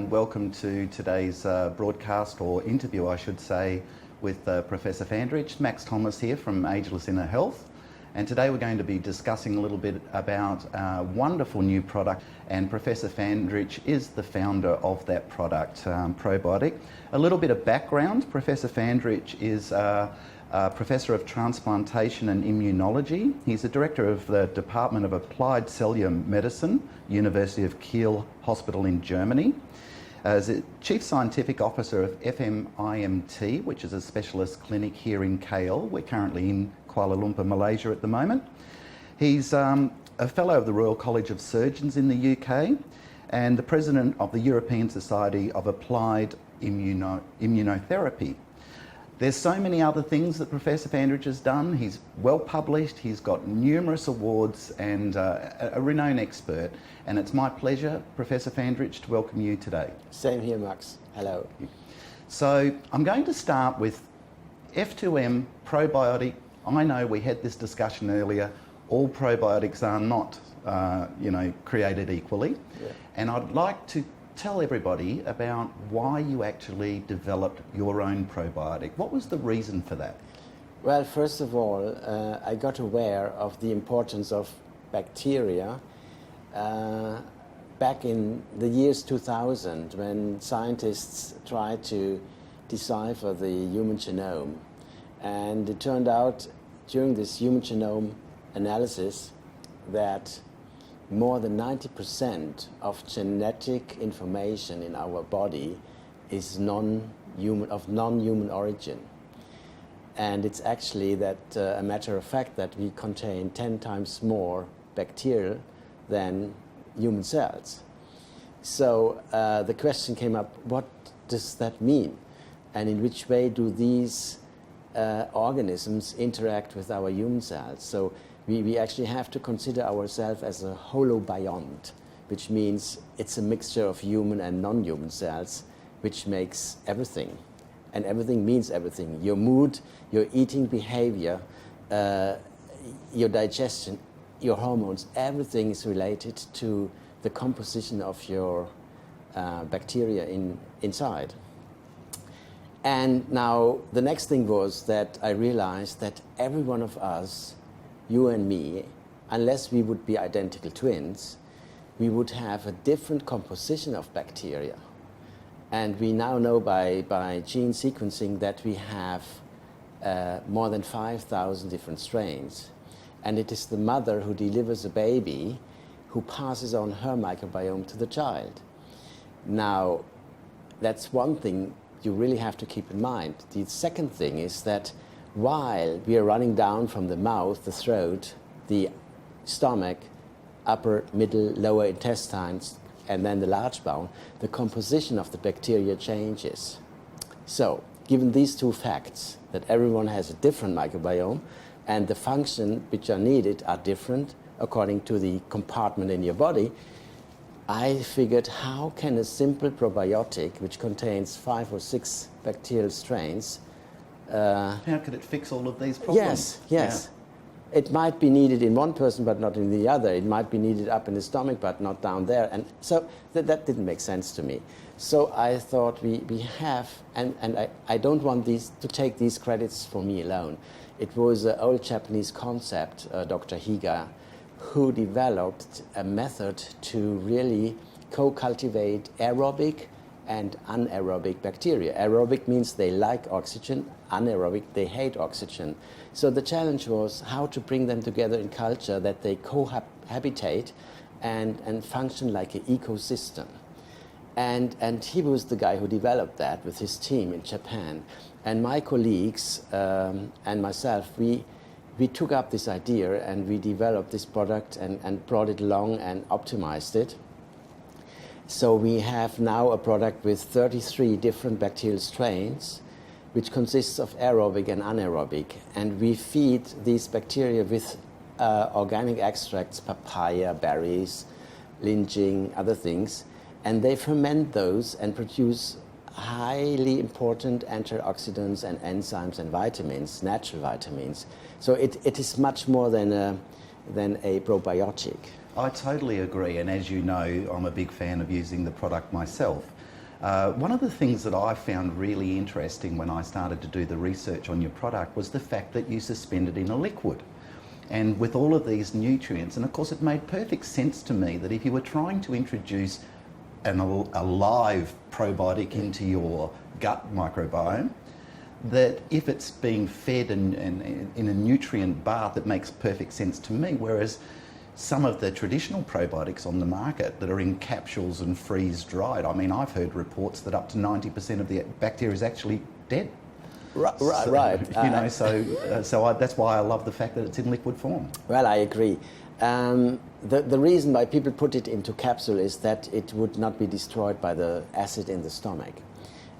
and welcome to today's broadcast, or interview I should say, with Professor Fandrich. Max Thomas here from Ageless Inner Health, and today we're going to be discussing a little bit about a wonderful new product, and Professor Fandrich is the founder of that product, Probiotic. A little bit of background: Professor Fandrich is Professor of Transplantation and Immunology. He's the Director of the Department of Applied Cellular Medicine, University of Kiel Hospital in Germany. As a Chief Scientific Officer of FF-IMT, which is a specialist clinic here in KL. We're currently in Kuala Lumpur, Malaysia at the moment. He's a Fellow of the Royal College of Surgeons in the UK and the President of the European Society of Applied Immunotherapy. There's so many other things that Professor Fandrich has done. He's well published, he's got numerous awards, and a renowned expert. And it's my pleasure, Professor Fandrich, to welcome you today. Same here, Max. Hello. So I'm going to start with f2-M probiotic. I know we had this discussion earlier. All probiotics are not, created equally. Yeah. And I'd like to tell everybody about why you actually developed your own probiotic. What was the reason for that? Well, first of all, I got aware of the importance of bacteria back in the years 2000, when scientists tried to decipher the human genome. And it turned out during this human genome analysis that more than 90% of genetic information in our body is of non-human origin. And it's actually a matter of fact that we contain 10 times more bacteria than human cells. So the question came up, what does that mean? And in which way do these organisms interact with our human cells? So we actually have to consider ourselves as a holobiont, which means it's a mixture of human and non-human cells, which makes everything. And everything means everything. Your mood, your eating behavior, your digestion, your hormones, everything is related to the composition of your bacteria inside. And now the next thing was that I realized that every one of us, you and me, unless we would be identical twins, we would have a different composition of bacteria. And we now know by gene sequencing that we have more than 5,000 different strains. And it is the mother who delivers a baby who passes on her microbiome to the child. Now, that's one thing you really have to keep in mind. The second thing is that while we are running down from the mouth, the throat, the stomach, upper, middle, lower intestines, and then the large bowel, the composition of the bacteria changes. So, given these two facts, that everyone has a different microbiome and the functions which are needed are different according to the compartment in your body, I figured, how can a simple probiotic, which contains 5 or 6 bacterial strains, how could it fix all of these problems? Yes. Yeah. It might be needed in one person but not in the other. It might be needed up in the stomach but not down there. And so that didn't make sense to me. So I thought we have, and I don't want to take these credits for me alone. It was an old Japanese concept, Dr. Higa, who developed a method to really co-cultivate aerobic and anaerobic bacteria. Aerobic means they like oxygen, anaerobic, they hate oxygen. So the challenge was how to bring them together in culture that they cohabitate and function like an ecosystem. And he was the guy who developed that with his team in Japan. And my colleagues and myself, we took up this idea and we developed this product and brought it along and optimized it. So we have now a product with 33 different bacterial strains, which consists of aerobic and anaerobic. And we feed these bacteria with organic extracts, papaya, berries, linging, other things. And they ferment those and produce highly important antioxidants and enzymes and vitamins, natural vitamins. So it is much more than a probiotic. I totally agree, and as you know, I'm a big fan of using the product myself. One of the things that I found really interesting when I started to do the research on your product was the fact that you suspend it in a liquid. And with all of these nutrients, and of course it made perfect sense to me that if you were trying to introduce a live probiotic into your gut microbiome, that if it's being fed in a nutrient bath, it makes perfect sense to me. Whereas some of the traditional probiotics on the market that are in capsules and freeze-dried, I mean, I've heard reports that up to 90% of the bacteria is actually dead. Right. So, right. You know, so that's why I love the fact that it's in liquid form. Well, I agree. The reason why people put it into capsule is that it would not be destroyed by the acid in the stomach.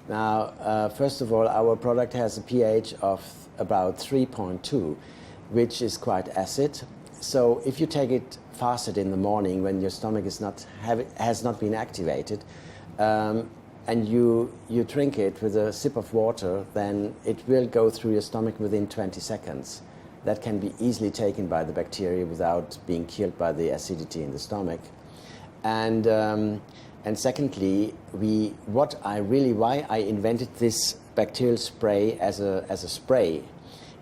Now, first of all, our product has a pH of about 3.2, which is quite acid. So if you take it fasted in the morning when your stomach has not been activated, and you drink it with a sip of water, then it will go through your stomach within 20 seconds. That can be easily taken by the bacteria without being killed by the acidity in the stomach. And secondly, why I invented this bacterial spray as a spray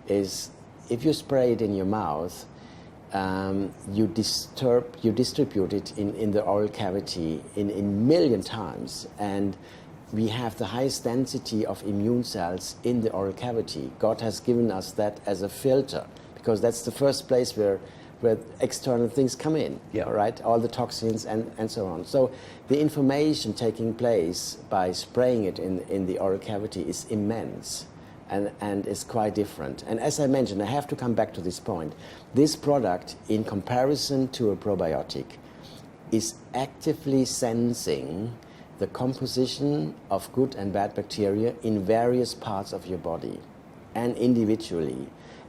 is if you spray it in your mouth, you distribute it in the oral cavity in million times, and we have the highest density of immune cells in the oral cavity. God has given us that as a filter, because that's the first place where external things come in, right? All the toxins and so on. So the information taking place by spraying it in the oral cavity is immense. And is quite different. And as I mentioned, I have to come back to this point. This product, in comparison to a probiotic, is actively sensing the composition of good and bad bacteria in various parts of your body and individually.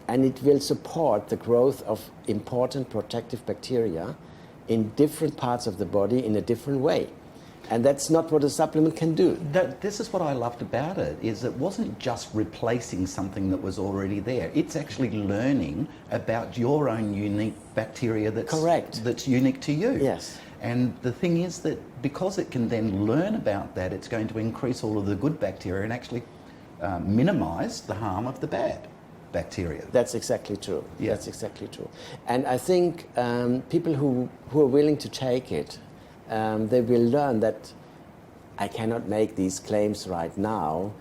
And it will support the growth of important protective bacteria in different parts of the body in a different way. And that's not what a supplement can do. This is what I loved about it, is it wasn't just replacing something that was already there. It's actually learning about your own unique bacteria that's unique to you. Yes. And the thing is that because it can then learn about that, it's going to increase all of the good bacteria and actually minimise the harm of the bad bacteria. That's exactly true. Yeah. That's exactly true. And I think people who are willing to take it, they will learn that I cannot make these claims right now,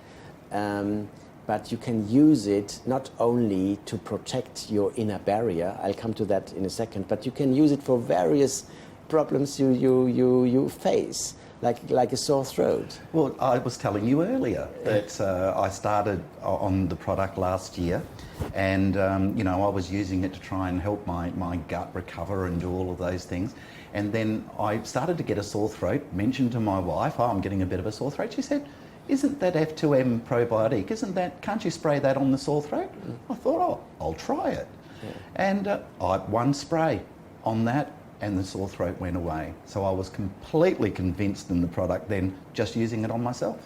but you can use it not only to protect your inner barrier, I'll come to that in a second, but you can use it for various problems you face, like a sore throat. Well, I was telling you earlier that I started on the product last year, and you know, I was using it to try and help my gut recover and do all of those things. And then I started to get a sore throat, mentioned to my wife, I'm getting a bit of a sore throat. She said, isn't that f2-M probiotic, can't you spray that on the sore throat? I thought, I'll try it. Yeah. And one spray on that, and the sore throat went away. So I was completely convinced in the product then, just using it on myself.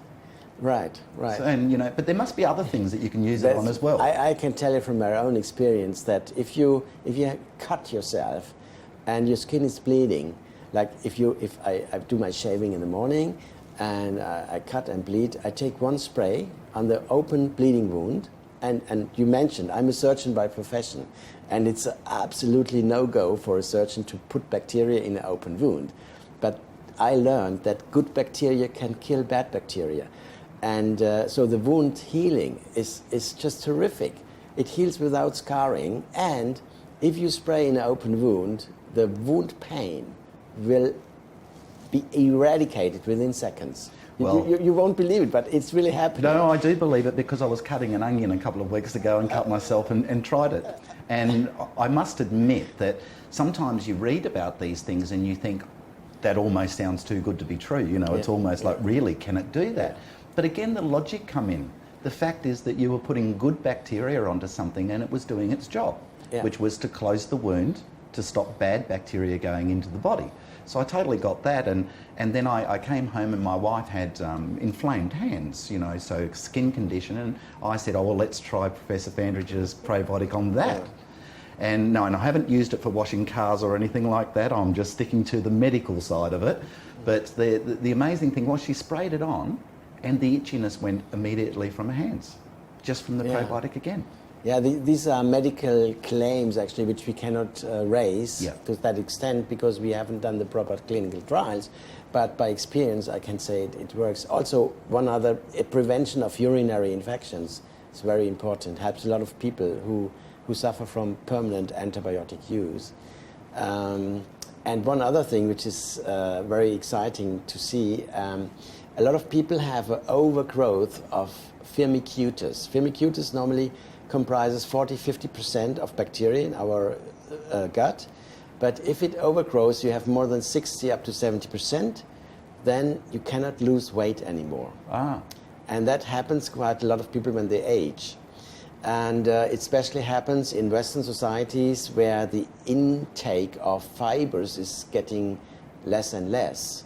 Right. So, and you know, but there must be other things that you can use it on as well. I can tell you from my own experience that if you cut yourself and your skin is bleeding, like if I do my shaving in the morning and I cut and bleed, I take one spray on the open bleeding wound, and you mentioned I'm a surgeon by profession, and it's absolutely no-go for a surgeon to put bacteria in an open wound. But I learned that good bacteria can kill bad bacteria. And so the wound healing is just terrific. It heals without scarring, and if you spray in an open wound, the wound pain will be eradicated within seconds. Well, you won't believe it, but it's really happening. No, I do believe it, because I was cutting an onion a couple of weeks ago and cut myself and tried it. And I must admit that sometimes you read about these things and you think, that almost sounds too good to be true. You know, it's almost like, really, can it do that? But again, the logic come in. The fact is that you were putting good bacteria onto something and it was doing its job, which was to close the wound, to stop bad bacteria going into the body. So I totally got that, and then I came home and my wife had inflamed hands, you know, so skin condition, and I said, oh, well, let's try Professor Fandrich's probiotic on that. And no, and I haven't used it for washing cars or anything like that. I'm just sticking to the medical side of it. But the amazing thing was she sprayed it on and the itchiness went immediately from her hands, just from the probiotic again. Yeah, these are medical claims actually which we cannot raise to that extent because we haven't done the proper clinical trials. But by experience, I can say it works. Also, one other, prevention of urinary infections is very important. Helps a lot of people who suffer from permanent antibiotic use. And one other thing which is very exciting to see, a lot of people have an overgrowth of firmicutes. Firmicutes normally comprises 40–50% of bacteria in our gut. But if it overgrows, you have more than 60 up to 70%, then you cannot lose weight anymore. And that happens quite a lot of people when they age. And it especially happens in Western societies where the intake of fibers is getting less and less.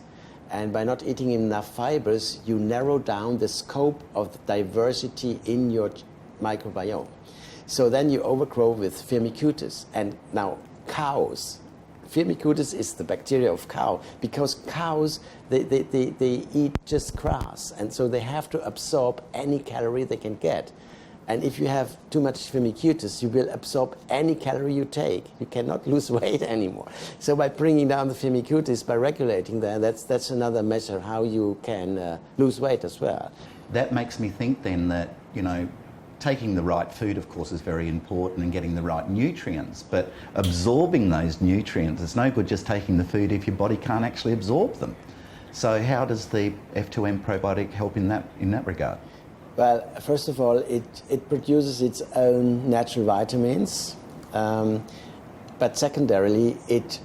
And by not eating enough fibers, you narrow down the scope of the diversity in your microbiome. So then you overgrow with firmicutes. And now cows, firmicutes is the bacteria of cow, because cows, they eat just grass, and so they have to absorb any calorie they can get. And if you have too much firmicutes, you will absorb any calorie you take. You cannot lose weight anymore. So by bringing down the firmicutes, by regulating that, that's another measure how you can lose weight as well. That makes me think then that, you know, taking the right food, of course, is very important and getting the right nutrients, but absorbing those nutrients, it's no good just taking the food if your body can't actually absorb them. So how does the F2-M probiotic help in that regard? Well, first of all, it produces its own natural vitamins, but secondarily, it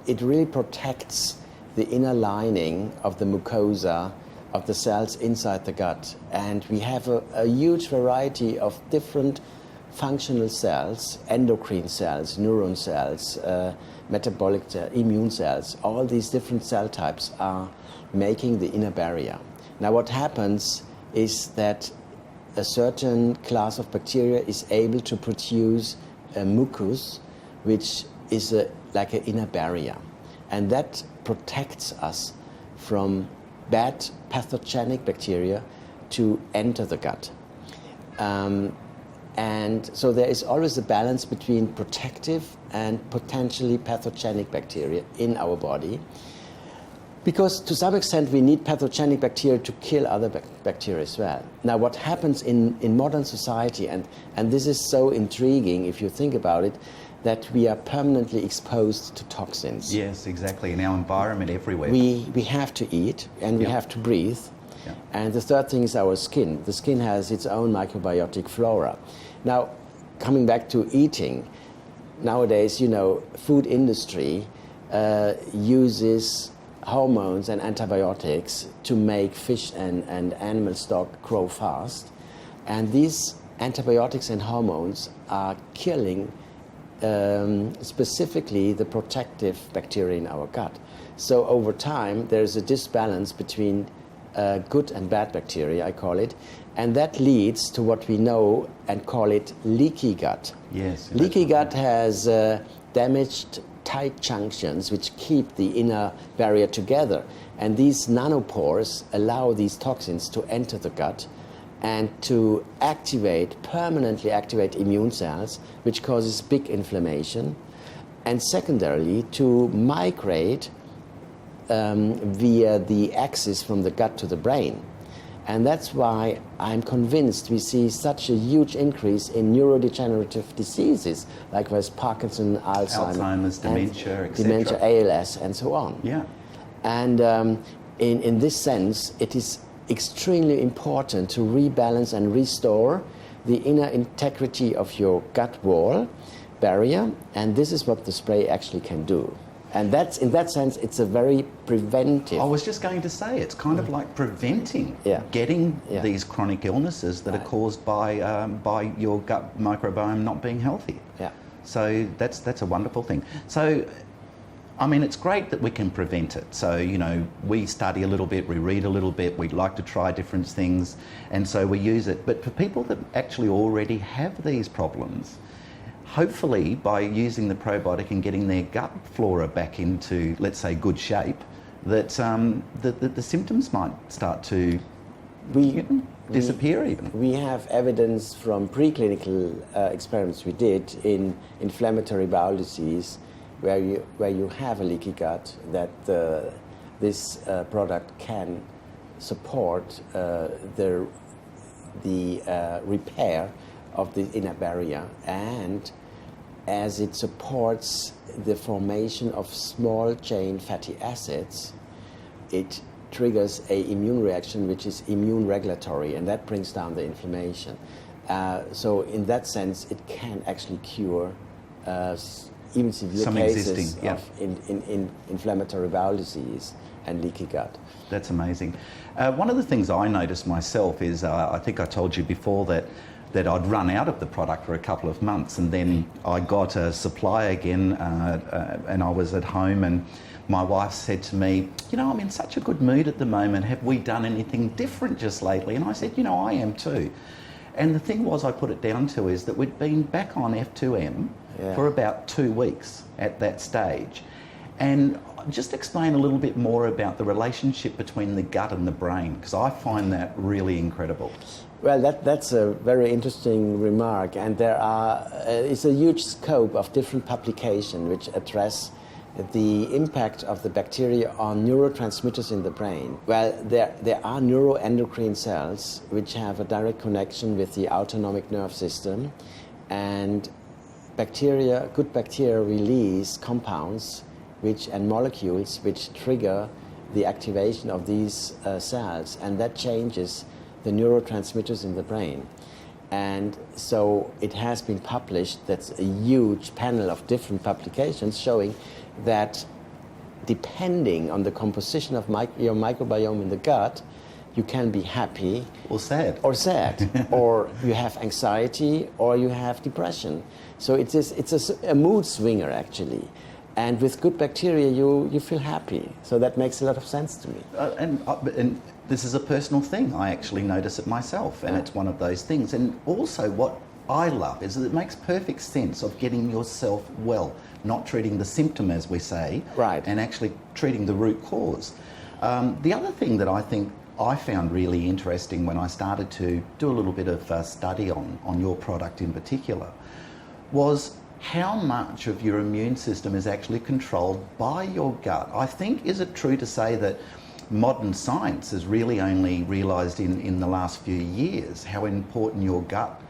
really protects the inner lining of the mucosa of the cells inside the gut. And we have a huge variety of different functional cells, endocrine cells, neuron cells, metabolic immune cells. All these different cell types are making the inner barrier. Now what happens is that a certain class of bacteria is able to produce a mucus, which is like an inner barrier. And that protects us from bad pathogenic bacteria to enter the gut. And so there is always a balance between protective and potentially pathogenic bacteria in our body. Because to some extent we need pathogenic bacteria to kill other bacteria as well. Now what happens in modern society, and this is so intriguing if you think about it, that we are permanently exposed to toxins. Yes, exactly, in our environment everywhere. We have to eat and we have to breathe. And the third thing is our skin. The skin has its own microbiotic flora. Now, coming back to eating, nowadays, you know, food industry uses hormones and antibiotics to make fish and animal stock grow fast. And these antibiotics and hormones are killing specifically the protective bacteria in our gut. So over time, there's a disbalance between good and bad bacteria, I call it, and that leads to what we know and call it leaky gut. Yes. Leaky gut has damaged tight junctions which keep the inner barrier together, and these nanopores allow these toxins to enter the gut and to permanently activate immune cells, which causes big inflammation, and secondarily to migrate via the axis from the gut to the brain. And that's why I'm convinced we see such a huge increase in neurodegenerative diseases, like Parkinson, Alzheimer's, dementia, etc. Dementia, ALS, and so on. Yeah. And in this sense, it is extremely important to rebalance and restore the inner integrity of your gut wall barrier, and this is what the spray actually can do. And that's, in that sense, it's a very preventive. I was just going to say, it's kind of like preventing getting these chronic illnesses that are caused by your gut microbiome not being healthy. Yeah. So that's a wonderful thing. So, I mean, it's great that we can prevent it. So, you know, we study a little bit, we read a little bit, we'd like to try different things, and so we use it. But for people that actually already have these problems, hopefully by using the probiotic and getting their gut flora back into, let's say, good shape, that the symptoms might start to We, disappear even. We have evidence from preclinical experiments we did in inflammatory bowel disease where you have a leaky gut that this product can support the repair of the inner barrier, and as it supports the formation of small chain fatty acids, it triggers an immune reaction which is immune regulatory, and that brings down the inflammation. So in that sense, it can actually cure even severe Some cases existing, yeah. of in inflammatory bowel disease and leaky gut. That's amazing. One of the things I noticed myself is, I think I told you before that I'd run out of the product for a couple of months, and then I got a supply again, and I was at home, and my wife said to me, you know, I'm in such a good mood at the moment, have we done anything different just lately? And I said, you know, I am too. And the thing was, I put it down to is that we'd been back on f2-M for about 2 weeks at that stage. And just explain a little bit more about the relationship between the gut and the brain, because I find that really incredible. Well, that's a very interesting remark, and there is a huge scope of different publications which address the impact of the bacteria on neurotransmitters in the brain. Well, there are neuroendocrine cells which have a direct connection with the autonomic nerve system, and good bacteria release compounds and molecules which trigger the activation of these cells, and that changes the neurotransmitters in the brain. And so it has been published, that's a huge panel of different publications showing that depending on the composition of your microbiome in the gut, you can be happy or sad, or you have anxiety, or you have depression. So it's a mood swinger actually. And with good bacteria, you feel happy. So that makes a lot of sense to me. And this is a personal thing. I actually notice it myself, and it's one of those things. And also what I love is that it makes perfect sense of getting yourself well, not treating the symptom, as we say, right, and actually treating the root cause. The other thing that I think I found really interesting when I started to do a little bit of study on your product in particular was how much of your immune system is actually controlled by your gut. I think, is it true to say that modern science has really only realised in the last few years how important your gut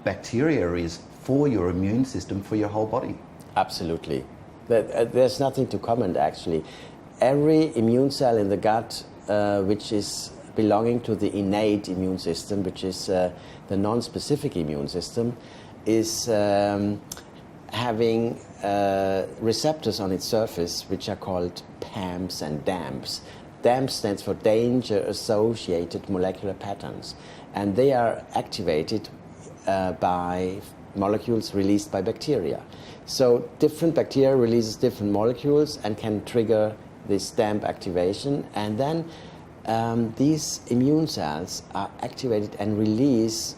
bacteria is for your immune system, for your whole body? Absolutely. There's nothing to comment actually. Every immune cell in the gut which is belonging to the innate immune system, which is the non-specific immune system, is having receptors on its surface which are called PAMs and DAMPs. DAMPs stands for danger associated molecular patterns, and they are activated by molecules released by bacteria. So different bacteria releases different molecules and can trigger this DAMP activation, and then these immune cells are activated and release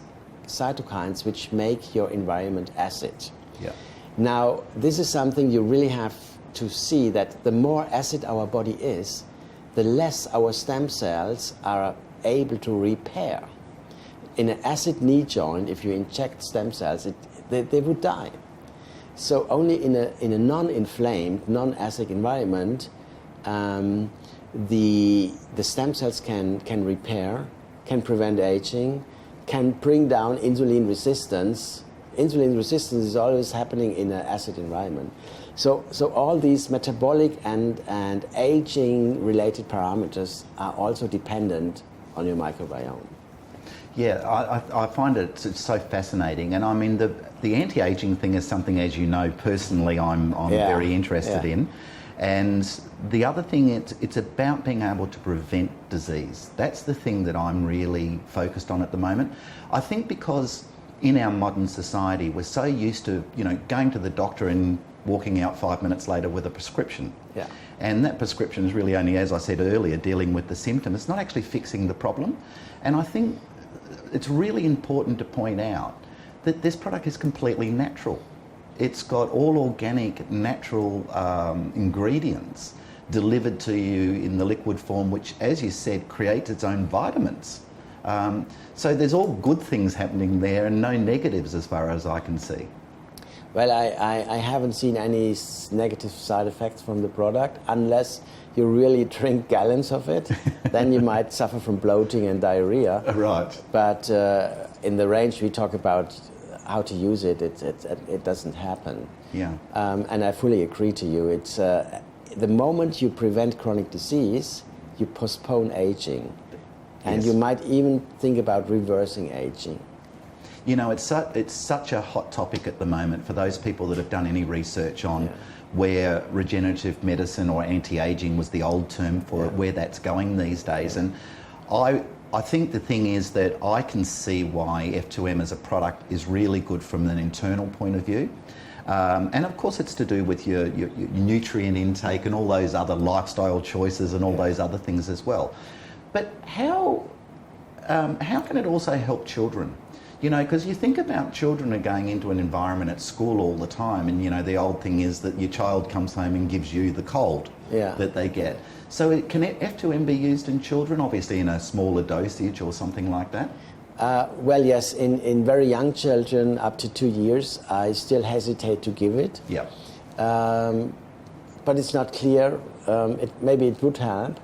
cytokines which make your environment acid. Yeah. Now, this is something you really have to see, that the more acid our body is, the less our stem cells are able to repair. In an acid knee joint, if you inject stem cells, they would die. So only in a non-inflamed, non-acid environment, the stem cells can repair, can prevent aging, can bring down insulin resistance. Insulin resistance is always happening in an acid environment. So all these metabolic and aging related parameters are also dependent on your microbiome. Yeah, I find it's so fascinating, and I mean the anti-aging thing is something, as you know, personally I'm very interested in. And the other thing, it's about being able to prevent disease. That's the thing that I'm really focused on at the moment. I think because in our modern society, we're so used to, going to the doctor and walking out 5 minutes later with a prescription. Yeah. And that prescription is really only, as I said earlier, dealing with the symptom. It's not actually fixing the problem. And I think it's really important to point out that this product is completely natural. It's got all organic, natural ingredients delivered to you in the liquid form, which, as you said, creates its own vitamins. So there's all good things happening there and no negatives as far as I can see. Well, I haven't seen any negative side effects from the product unless you really drink gallons of it. Then you might suffer from bloating and diarrhea. Right. But in the range we talk about how to use it, it doesn't happen. Yeah. And I fully agree to you. It's the moment you prevent chronic disease, you postpone aging. And Yes. you might even think about reversing aging. You know, it's such a hot topic at the moment for those people that have done any research on where regenerative medicine or anti-aging was the old term for it, where that's going these days. And I think the thing is that I can see why F2-M as a product is really good from an internal point of view. And of course it's to do with your nutrient intake and all those other lifestyle choices and all those other things as well. But how can it also help children? You know, because you think about children are going into an environment at school all the time, and you know the old thing is that your child comes home and gives you the cold that they get. So can F2-M be used in children, obviously in a smaller dosage or something like that? Well, yes, in very young children up to 2 years, I still hesitate to give it. Yeah. But it's not clear. Maybe it would help.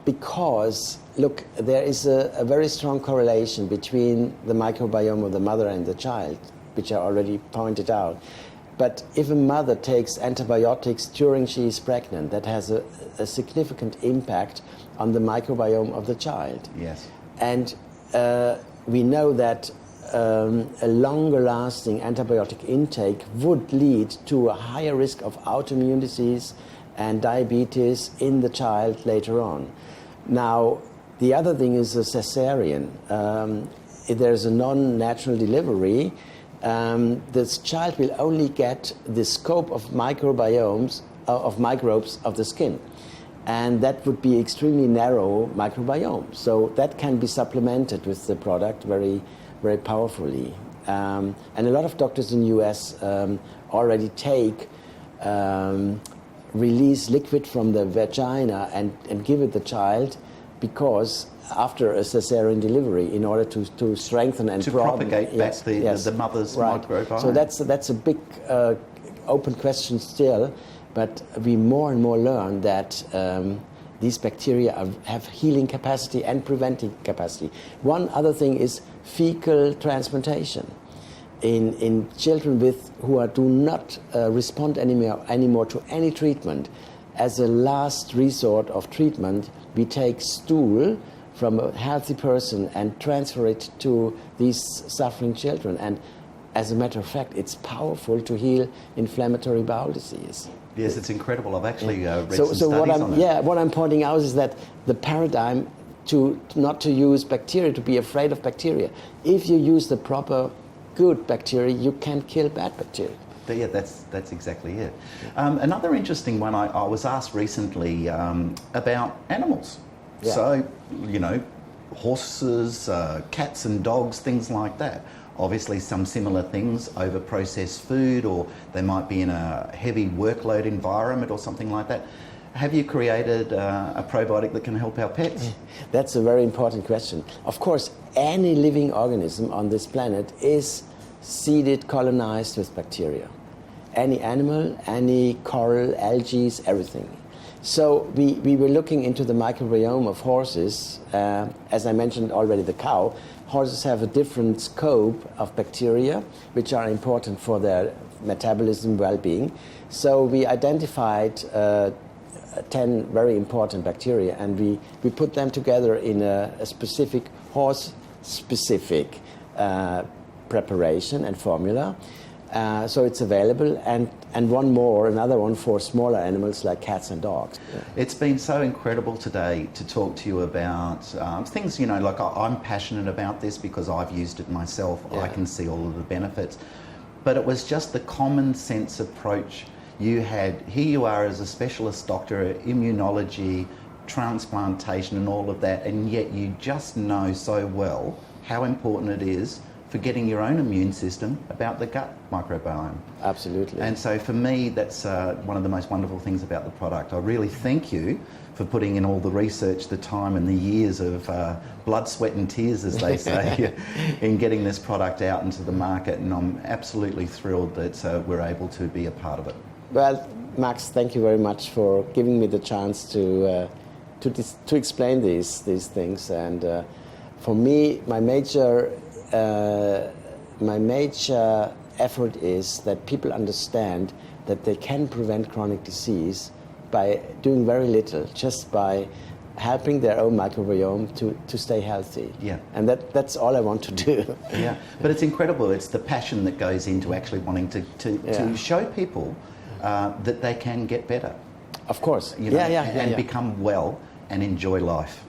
Because, look, there is a very strong correlation between the microbiome of the mother and the child, which I already pointed out. But if a mother takes antibiotics during she is pregnant, that has a significant impact on the microbiome of the child. Yes. And we know that a longer-lasting antibiotic intake would lead to a higher risk of autoimmune disease and diabetes in the child later on. Now, the other thing is a cesarean. If there's a non-natural delivery, this child will only get the scope of microbes of the skin. And that would be extremely narrow microbiome. So that can be supplemented with the product very, very powerfully. And a lot of doctors in the US already take release liquid from the vagina and give it the child, because after a cesarean delivery, in order to strengthen and propagate back the mother's microbiome. So that's a big open question still, but we more and more learn that these bacteria have healing capacity and preventing capacity. One other thing is fecal transplantation. In children who do not respond anymore to any treatment, as a last resort of treatment, we take stool from a healthy person and transfer it to these suffering children. And as a matter of fact, it's powerful to heal inflammatory bowel disease. Yes, it's incredible. I've actually read some studies on it. Yeah, what I'm pointing out is that the paradigm not to use bacteria, to be afraid of bacteria. If you use the proper good bacteria, you can kill bad bacteria. Yeah, that's exactly it. Another interesting one, I was asked recently about animals. Yeah. So, you know, horses, cats and dogs, things like that. Obviously some similar things over processed food, or they might be in a heavy workload environment or something like that. Have you created a probiotic that can help our pets? That's a very important question. Of course, any living organism on this planet is seeded, colonized with bacteria. Any animal, any coral, algae, everything. So we were looking into the microbiome of horses. As I mentioned already, the cow. Horses have a different scope of bacteria, which are important for their metabolism, well-being. So we identified 10 very important bacteria, and we put them together in a specific horse-specific preparation and formula. So it's available, and another one for smaller animals like cats and dogs. Yeah. It's been so incredible today to talk to you about things, you know, like I'm passionate about this because I've used it myself. Yeah. I can see all of the benefits. But it was just the common sense approach you had. Here you are as a specialist doctor, immunology, transplantation and all of that, and yet you just know so well how important it is for getting your own immune system about the gut microbiome. Absolutely. And so for me, that's one of the most wonderful things about the product. I really thank you for putting in all the research, the time and the years of blood, sweat and tears, as they say, in getting this product out into the market. And I'm absolutely thrilled that we're able to be a part of it. Well, Max, thank you very much for giving me the chance to explain these things. And for me, my major effort is that people understand that they can prevent chronic disease by doing very little, just by helping their own microbiome to stay healthy. Yeah. And that's all I want to do. Yeah, but it's incredible. It's the passion that goes into actually wanting to show people that they can get better. Of course. You know, and become well and enjoy life.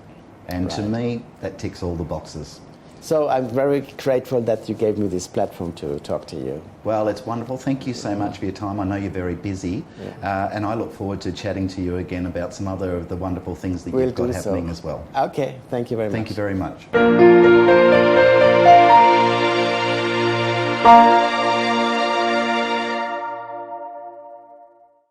And to me, that ticks all the boxes. So I'm very grateful that you gave me this platform to talk to you. Well, it's wonderful. Thank you so much for your time. I know you're very busy, and I look forward to chatting to you again about some other of the wonderful things that you've got happening as well. Okay, thank you very much. Thank you very much.